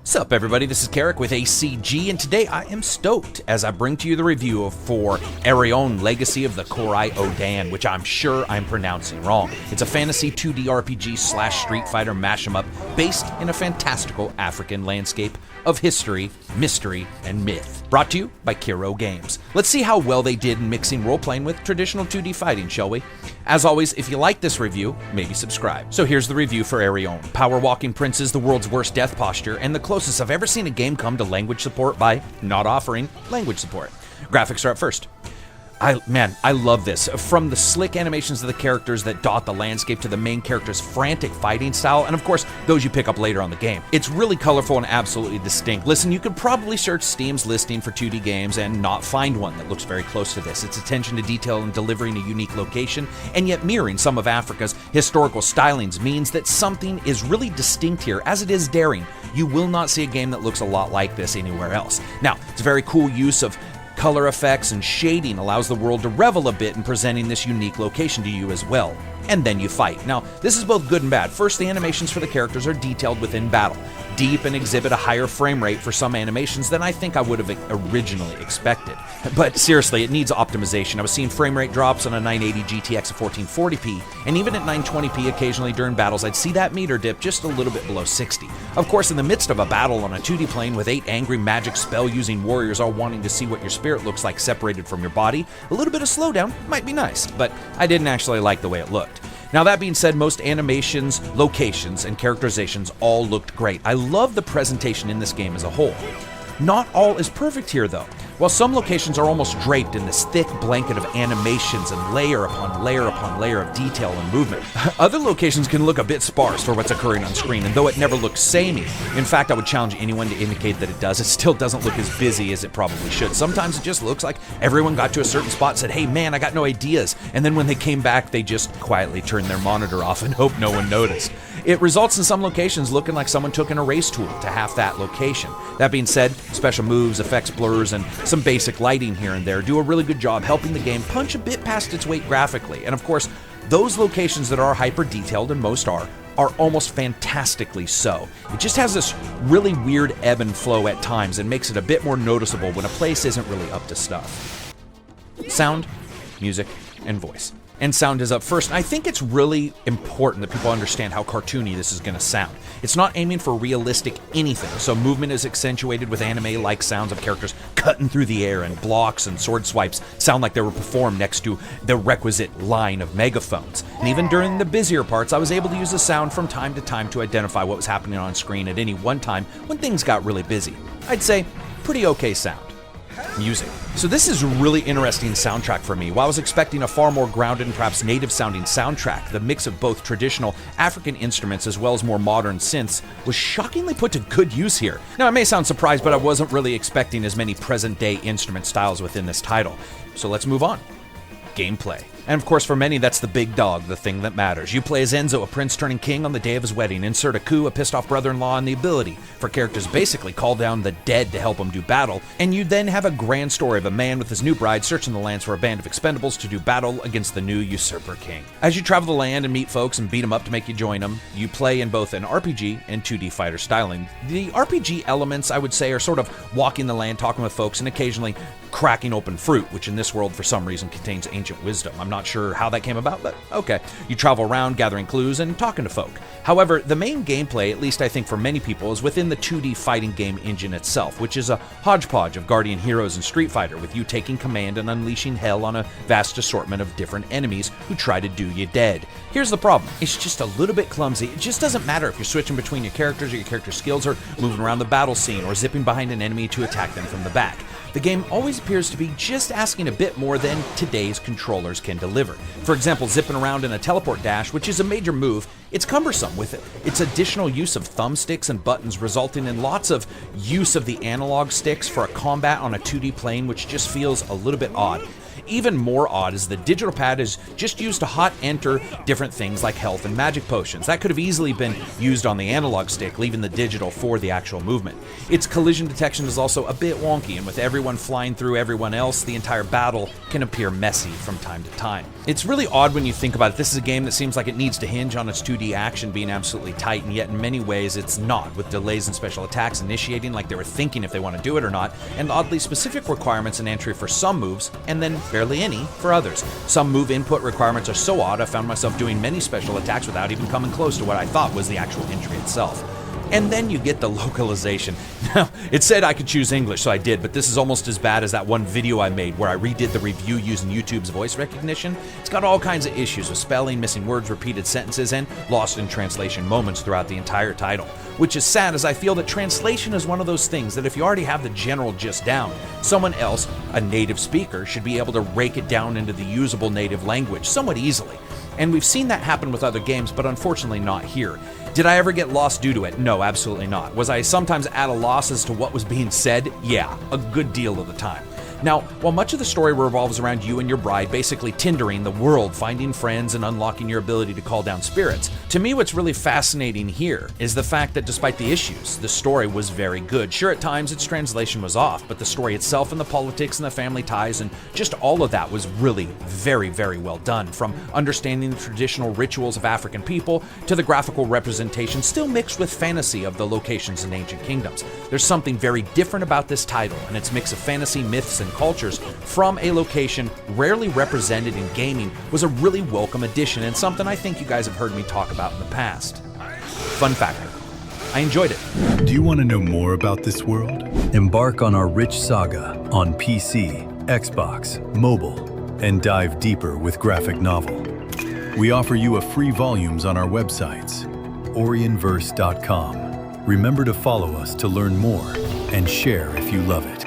Sup everybody, this is Carrick with ACG, and today I am stoked as I bring to you the review for Aurion Legacy of the Korai Odan, which I'm sure I'm pronouncing wrong. It's a fantasy 2D RPG / Street Fighter mash-em-up based in a fantastical African landscape of history, mystery, and myth. Brought to you by Kiro Games. Let's see how well they did in mixing role-playing with traditional 2D fighting, shall we? As always, if you like this review, maybe subscribe. So here's the review for Aurion. Power walking princes, the world's worst death posture, and the closest I've ever seen a game come to language support by not offering language support. Graphics are up first. I love this. From the slick animations of the characters that dot the landscape to the main character's frantic fighting style, and of course, those you pick up later on the game. It's really colorful and absolutely distinct. Listen, you could probably search Steam's listing for 2D games and not find one that looks very close to this. Its attention to detail in delivering a unique location, and yet mirroring some of Africa's historical stylings means that something is really distinct here, as it is daring. You will not see a game that looks a lot like this anywhere else. Now, it's a very cool use of color effects and shading allows the world to revel a bit in presenting this unique location to you as well. And then you fight. Now, this is both good and bad. First, the animations for the characters are detailed within battle, deep and exhibit a higher frame rate for some animations than I think I would have originally expected. But seriously, it needs optimization. I was seeing frame rate drops on a 980 GTX of 1440p, and even at 920p occasionally during battles, I'd see that meter dip just a little bit below 60. Of course, in the midst of a battle on a 2D plane with 8 angry magic spell-using warriors all wanting to see what your spirit looks like separated from your body, a little bit of slowdown might be nice, but I didn't actually like the way it looked. Now that being said, most animations, locations, and characterizations all looked great. I love the presentation in this game as a whole. Not all is perfect here though. While some locations are almost draped in this thick blanket of animations and layer upon layer upon layer of detail and movement, other locations can look a bit sparse for what's occurring on screen, and though it never looks samey, in fact I would challenge anyone to indicate that it does, it still doesn't look as busy as it probably should. Sometimes it just looks like everyone got to a certain spot and said, hey man, I got no ideas, and then when they came back they just quietly turned their monitor off and hoped no one noticed. It results in some locations looking like someone took an erase tool to half that location. That being said, special moves, effects, blurs, and some basic lighting here and there do a really good job helping the game punch a bit past its weight graphically. And of course, those locations that are hyper detailed, and most are almost fantastically so. It just has this really weird ebb and flow at times and makes it a bit more noticeable when a place isn't really up to stuff. Sound, music, and voice. And sound is up first. I think it's really important that people understand how cartoony this is going to sound. It's not aiming for realistic anything, so movement is accentuated with anime-like sounds of characters cutting through the air, and blocks and sword swipes sound like they were performed next to the requisite line of megaphones. And even during the busier parts, I was able to use the sound from time to time to identify what was happening on screen at any one time when things got really busy. I'd say pretty okay sound. Music. So this is a really interesting soundtrack for me. While I was expecting a far more grounded and perhaps native sounding soundtrack, the mix of both traditional African instruments as well as more modern synths was shockingly put to good use here. Now I may sound surprised, but I wasn't really expecting as many present day instrument styles within this title. So let's move on. Gameplay. And of course for many that's the big dog, the thing that matters. You play as Enzo, a prince turning king on the day of his wedding. Insert a coup, a pissed off brother-in-law, and the ability for characters to basically call down the dead to help him do battle. And you then have a grand story of a man with his new bride searching the lands for a band of expendables to do battle against the new usurper king. As you travel the land and meet folks and beat them up to make you join them, you play in both an RPG and 2D fighter styling. The RPG elements I would say are sort of walking the land, talking with folks, and occasionally cracking open fruit, which in this world for some reason contains ancient wisdom. I'm not sure how that came about, but okay. You travel around gathering clues and talking to folk. However, the main gameplay, at least I think for many people, is within the 2D fighting game engine itself, which is a hodgepodge of Guardian Heroes and Street Fighter, with you taking command and unleashing hell on a vast assortment of different enemies who try to do you dead. Here's the problem. It's just a little bit clumsy. It just doesn't matter if you're switching between your characters or your character skills, or moving around the battle scene, or zipping behind an enemy to attack them from the back. The game always appears to be just asking a bit more than today's controllers can deliver. For example, zipping around in a teleport dash, which is a major move, it's cumbersome with its additional use of thumbsticks and buttons, resulting in lots of use of the analog sticks for a combat on a 2D plane, which just feels a little bit odd. even more odd is the digital pad is just used to hot enter different things like health and magic potions. That could have easily been used on the analog stick, leaving the digital for the actual movement. Its collision detection is also a bit wonky, and with everyone flying through everyone else, the entire battle can appear messy from time to time. It's really odd when you think about it. This is a game that seems like it needs to hinge on its 2D action being absolutely tight, and yet in many ways it's not, with delays in special attacks initiating like they were thinking if they want to do it or not, and oddly specific requirements in entry for some moves, and then barely any for others. Some move input requirements are so odd I found myself doing many special attacks without even coming close to what I thought was the actual entry itself. And then you get the localization. Now, it said I could choose English, so I did, but this is almost as bad as that one video I made where I redid the review using YouTube's voice recognition. It's got all kinds of issues with spelling, missing words, repeated sentences, and lost in translation moments throughout the entire title. Which is sad, as I feel that translation is one of those things that if you already have the general gist down, someone else, a native speaker, should be able to rake it down into the usable native language somewhat easily. And we've seen that happen with other games, but unfortunately not here. Did I ever get lost due to it? No, absolutely not. Was I sometimes at a loss as to what was being said? Yeah, a good deal of the time. Now, while much of the story revolves around you and your bride basically tindering the world, finding friends, and unlocking your ability to call down spirits, to me what's really fascinating here is the fact that despite the issues, the story was very good. Sure, at times its translation was off, but the story itself and the politics and the family ties and just all of that was really very, very well done. From understanding the traditional rituals of African people to the graphical representation still mixed with fantasy of the locations in ancient kingdoms. There's something very different about this title and its mix of fantasy, myths, and cultures from a location rarely represented in gaming was a really welcome addition and something I think you guys have heard me talk about in the past. Fun factor: I enjoyed it. Do you want to know more about this world? Embark on our rich saga on PC, Xbox, mobile, and dive deeper with graphic novel. We offer you a free volumes on our websites, aurionverse.com. Remember to follow us to learn more and share if you love it.